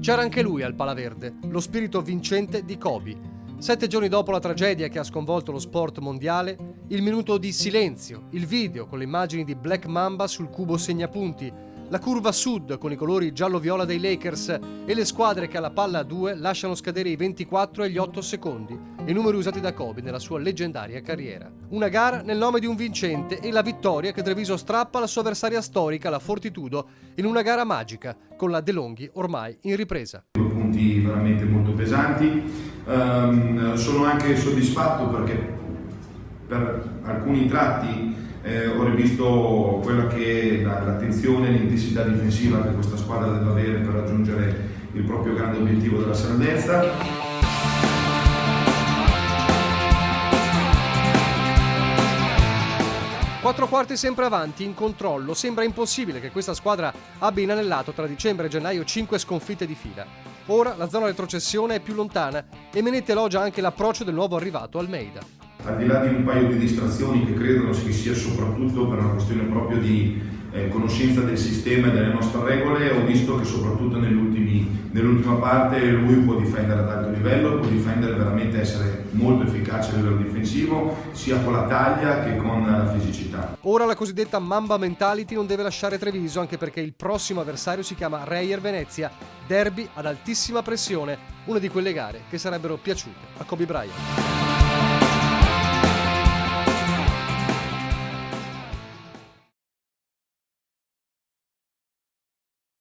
C'era anche lui al Palaverde, lo spirito vincente di Kobe. 7 giorni dopo la tragedia che ha sconvolto lo sport mondiale, il minuto di silenzio, il video con le immagini di Black Mamba sul cubo segnapunti, la curva sud con i colori giallo-viola dei Lakers e le squadre che alla palla a 2 lasciano scadere i 24 e gli 8 secondi, i numeri usati da Kobe nella sua leggendaria carriera. Una gara nel nome di un vincente e la vittoria che Treviso strappa alla sua avversaria storica, la Fortitudo, in una gara magica, con la De Longhi ormai in ripresa. Punti veramente molto pesanti. Sono anche soddisfatto perché per alcuni tratti ho rivisto quella che è l'attenzione e l'intensità difensiva che questa squadra deve avere per raggiungere il proprio grande obiettivo della salvezza. 4 quarti sempre avanti, in controllo. Sembra impossibile che questa squadra abbia inanellato tra dicembre e gennaio 5 sconfitte di fila. Ora la zona retrocessione è più lontana e Menetti elogia anche l'approccio del nuovo arrivato Almeida. Al di là di un paio di distrazioni che credo che sia soprattutto per una questione proprio di conoscenza del sistema e delle nostre regole, ho visto che soprattutto nell'ultima parte lui può difendere ad alto livello, può difendere veramente, essere molto efficace a livello difensivo, sia con la taglia che con la fisicità. Ora la cosiddetta Mamba Mentality non deve lasciare Treviso, anche perché il prossimo avversario si chiama Reyer Venezia, derby ad altissima pressione, una di quelle gare che sarebbero piaciute a Kobe Bryant.